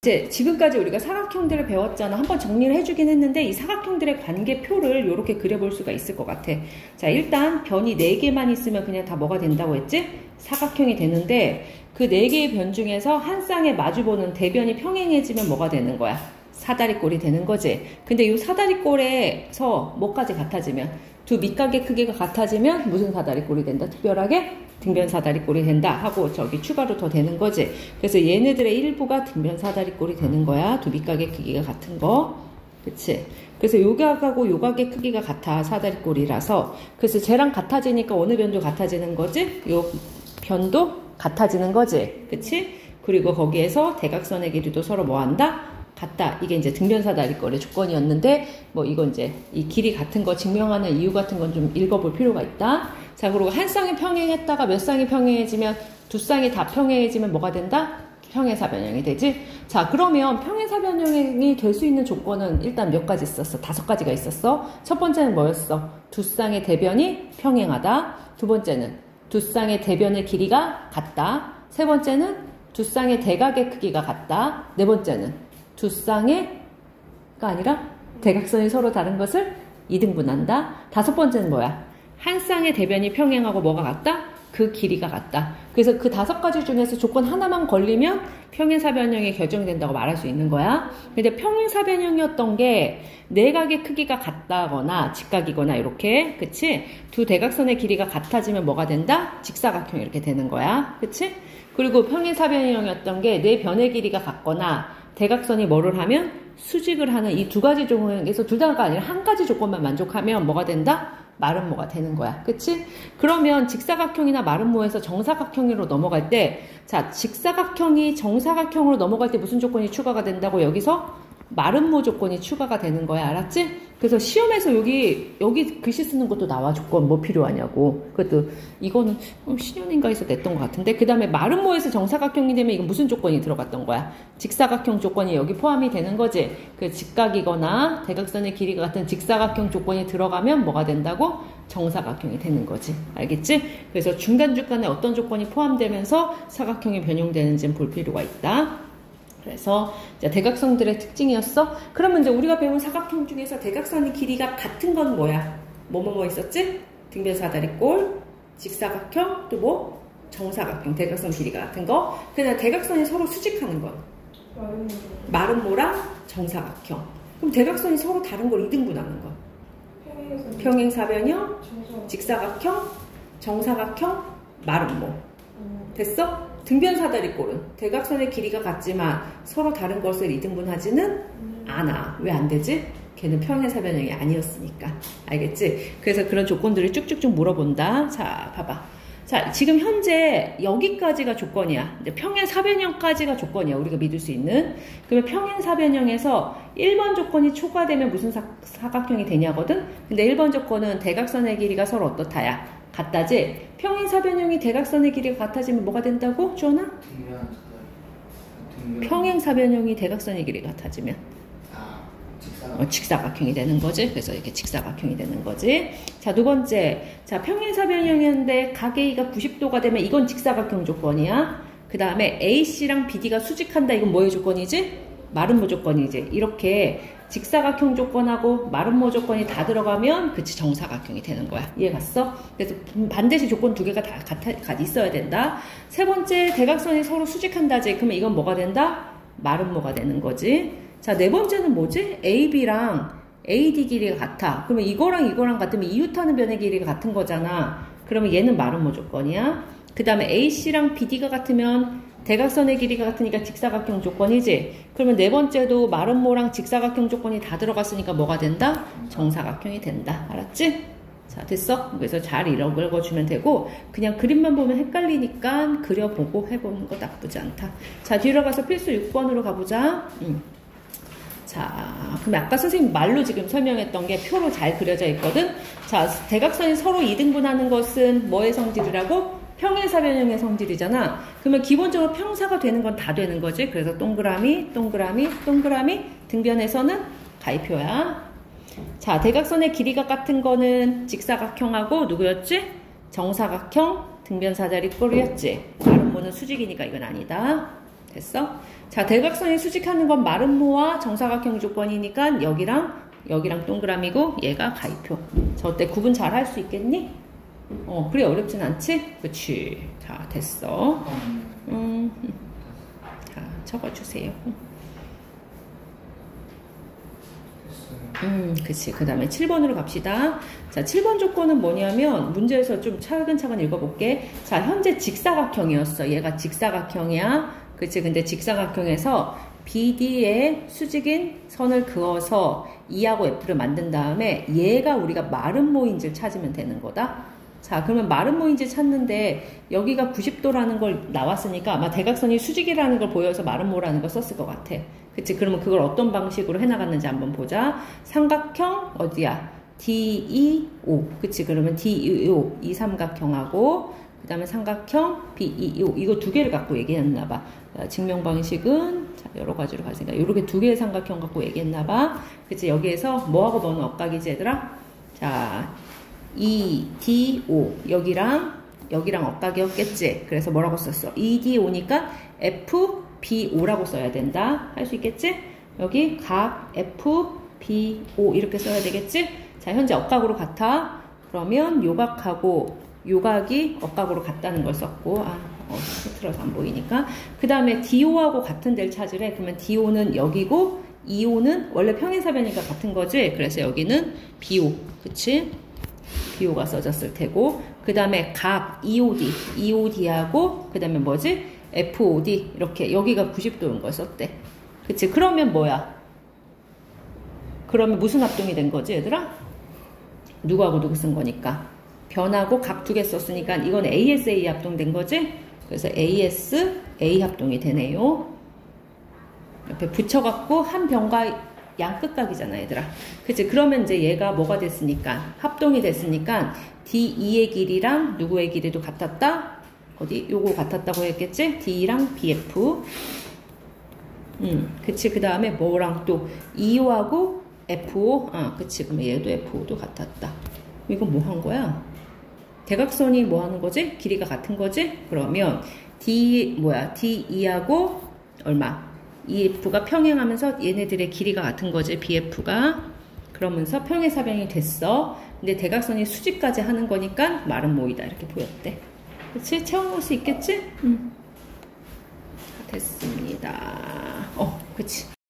이제 지금까지 우리가 사각형들을 배웠잖아. 한번 정리를 해주긴 했는데 이 사각형들의 관계표를 이렇게 그려볼 수가 있을 것 같아. 자, 일단 변이 4개만 있으면 그냥 다 뭐가 된다고 했지? 사각형이 되는데 그 4개의 변 중에서 한 쌍에 마주보는 대변이 평행해지면 뭐가 되는 거야? 사다리꼴이 되는 거지. 근데 이 사다리꼴에서 뭐까지 같아지면? 두 밑각의 크기가 같아지면 무슨 사다리꼴이 된다? 특별하게 등변 사다리꼴이 된다 하고 저기 추가로 더 되는 거지. 그래서 얘네들의 일부가 등변 사다리꼴이 되는 거야. 두 밑각의 크기가 같은 거. 그치? 그래서 요 각하고 요 각의 크기가 같아. 사다리꼴이라서. 그래서 쟤랑 같아지니까 어느 변도 같아지는 거지? 요 변도 같아지는 거지. 그치? 그리고 거기에서 대각선의 길이도 서로 뭐 한다? 같다. 이게 이제 등변사다리꼴의 조건이었는데, 뭐 이건 이제 이 길이 같은 거 증명하는 이유 같은 건 좀 읽어볼 필요가 있다. 자, 그리고 한 쌍이 평행했다가 몇 쌍이 평행해지면 두 쌍이 다 평행해지면 뭐가 된다? 평행사변형이 되지. 자, 그러면 평행사변형이 될 수 있는 조건은 일단 몇 가지 있었어? 5가지가 있었어. 첫 번째는 뭐였어? 두 쌍의 대변이 평행하다. 두 번째는 두 쌍의 대변의 길이가 같다. 세 번째는 두 쌍의 대각의 크기가 같다. 네 번째는 두 쌍의가 아니라 대각선이 서로 다른 것을 이등분한다. 다섯 번째는 뭐야? 한 쌍의 대변이 평행하고 뭐가 같다? 그 길이가 같다. 그래서 그 5가지 중에서 조건 하나만 걸리면 평행사변형이 결정된다고 말할 수 있는 거야. 근데 평행사변형이었던 게 내각의 크기가 같다거나 직각이거나 이렇게, 그치? 두 대각선의 길이가 같아지면 뭐가 된다? 직사각형 이렇게 되는 거야. 그치? 그리고 평행사변형이었던 게 내 변의 길이가 같거나 대각선이 뭐를 하면 수직을 하는 이 2가지 조건에서 둘 다가 아니라 한 가지 조건만 만족하면 뭐가 된다? 마름모가 되는 거야. 그치? 그러면 직사각형이나 마름모에서 정사각형으로 넘어갈 때, 자, 직사각형이 정사각형으로 넘어갈 때 무슨 조건이 추가가 된다고? 여기서 마름모 조건이 추가가 되는 거야. 알았지? 그래서 시험에서 여기 글씨 쓰는 것도 나와. 조건 뭐 필요하냐고. 그것도 이거는 신현인가에서 냈던 것 같은데, 그 다음에 마름모에서 정사각형이 되면 이건 무슨 조건이 들어갔던 거야? 직사각형 조건이 여기 포함이 되는 거지. 그 직각이거나 대각선의 길이가 같은 직사각형 조건이 들어가면 뭐가 된다고? 정사각형이 되는 거지. 알겠지? 그래서 중간중간에 어떤 조건이 포함되면서 사각형이 변형되는지는 볼 필요가 있다. 그래서 이제 대각선들의 특징이었어. 그러면 이제 우리가 배운 사각형 중에서 대각선의 길이가 같은 건 뭐야? 뭐 있었지? 등변사다리꼴, 직사각형, 또 뭐? 정사각형, 대각선 길이가 같은 거. 그다음에 대각선이 서로 수직하는 건? 마름모랑 정사각형. 그럼 대각선이 서로 다른 걸 이등분하는 건? 평행사변형, 직사각형, 정사각형, 마름모. 됐어? 등변사다리꼴은 대각선의 길이가 같지만 서로 다른 것을 이등분하지는 않아. 왜 안 되지? 걔는 평행사변형이 아니었으니까. 알겠지? 그래서 그런 조건들을 쭉쭉쭉 물어본다. 자, 봐봐. 자, 지금 현재 여기까지가 조건이야. 이제 평행사변형까지가 조건이야. 우리가 믿을 수 있는. 그러면 평행사변형에서 1번 조건이 초과되면 무슨 사각형이 되냐거든? 근데 1번 조건은 대각선의 길이가 서로 어떻다야? 같다지? 평행사변형이 대각선의 길이가 같아지면 뭐가 된다고? 주원아? 평행사변형이 대각선의 길이가 같아지면 직사각형이 되는 거지. 그래서 이렇게 직사각형이 되는 거지. 자, 두 번째. 자, 평행사변형인데 각A가 90도가 되면 이건 직사각형 조건이야. 그 다음에 AC랑 BD가 수직한다. 이건 뭐의 조건이지? 마름모 조건이지. 이렇게 직사각형 조건하고 마름모 조건이 다 들어가면 그치 정사각형이 되는 거야. 이해 갔어? 그래서 반드시 조건 2개가 다 있어야 된다. 세 번째, 대각선이 서로 수직한다지. 그러면 이건 뭐가 된다? 마름모가 되는 거지. 자, 네 번째는 뭐지? AB랑 AD 길이가 같아. 그러면 이거랑 같으면 이웃하는 변의 길이가 같은 거잖아. 그러면 얘는 마름모 조건이야. 그 다음에 AC랑 BD가 같으면 대각선의 길이가 같으니까 직사각형 조건이지. 그러면 네 번째도 마름모랑 직사각형 조건이 다 들어갔으니까 뭐가 된다? 정사각형이 된다. 알았지? 자, 됐어? 그래서 잘 읽어주면 되고 그냥 그림만 보면 헷갈리니까 그려보고 해보는 거 나쁘지 않다. 자, 뒤로 가서 필수 6번으로 가보자. 자, 그럼 아까 선생님 말로 지금 설명했던 게 표로 잘 그려져 있거든? 자, 대각선이 서로 이등분하는 것은 뭐의 성질이라고? 평행사변형의 성질이잖아. 그러면 기본적으로 평사가 되는 건 다 되는 거지. 그래서 동그라미, 동그라미, 동그라미, 등변에서는 가위표야. 자, 대각선의 길이가 같은 거는 직사각형하고 누구였지? 정사각형, 등변사다리꼴이었지. 마름모는 수직이니까 이건 아니다. 됐어? 자, 대각선이 수직하는 건 마름모와 정사각형 조건이니까 여기랑 동그라미고 얘가 가위표. 저 어때? 구분 잘 할 수 있겠니? 그래 어렵진 않지? 그치. 자, 됐어. 자, 적어주세요. 그치. 그 다음에 7번으로 갑시다. 자, 7번 조건은 뭐냐면, 문제에서 좀 차근차근 읽어볼게. 자, 현재 직사각형이었어. 얘가 직사각형이야. 그치. 근데 직사각형에서 BD에 수직인 선을 그어서 E하고 F를 만든 다음에 얘가 우리가 마름모인지를 찾으면 되는 거다. 자, 그러면 마름모인지 찾는데 여기가 90도라는 걸 나왔으니까 아마 대각선이 수직이라는 걸 보여서 마름모라는 걸 썼을 것 같아. 그치? 그러면 그걸 어떤 방식으로 해나갔는지 한번 보자. 삼각형 어디야? DEO. 그치? 그러면 DEO 이 삼각형하고 그 다음에 삼각형 BEO 이거 두 개를 갖고 얘기했나봐. 증명 방식은 자, 여러 가지로 가지니까 이렇게 두 개의 삼각형 갖고 얘기했나봐. 그치? 여기에서 뭐하고 뭐는 엇각이지 얘들아? 자, EDO 여기랑 엇각이었겠지. 그래서 뭐라고 썼어? EDO니까 FBO라고 써야 된다. 할 수 있겠지? 여기 각 FBO 이렇게 써야 되겠지? 자, 현재 엇각으로 같아. 그러면 요각하고 요각이 엇각으로 같다는 걸 썼고 흐트러서 안 보이니까. 그 다음에 DO하고 같은 데를 찾으래. 그러면 DO는 여기고 EO는 원래 평행사변이니까 같은 거지. 그래서 여기는 BO. 그치? BO가 써졌을 테고. 그 다음에 각 EOD하고 그 다음에 뭐지? FOD 이렇게 여기가 90도인 걸 썼대. 그치? 그러면 뭐야? 그러면 무슨 합동이 된 거지 얘들아? 누구하고 누구 쓴 거니까? 변하고 각 두 개 썼으니까 이건 ASA 합동된 거지? 그래서 ASA 합동이 되네요. 옆에 붙여갖고 한 변과 양 끝각이잖아 얘들아. 그치? 그러면 이제 얘가 뭐가 됐으니까 합동이 됐으니까 DE의 길이랑 누구의 길이도 같았다? 어디? 요거 같았다고 했겠지? D랑 BF. 그치? 그 다음에 뭐랑 또 EO하고 FO. 그치? 그러면 얘도 FO도 같았다. 이건 뭐 한 거야? 대각선이 뭐 하는 거지? 길이가 같은 거지? 그러면 DE하고 얼마? EF가 평행하면서 얘네들의 길이가 같은 거지, BF가. 그러면서 평행사변이 됐어. 근데 대각선이 수직까지 하는 거니까 마름모이다. 이렇게 보였대. 그치? 채워놓을 수 있겠지? 됐습니다. 그치.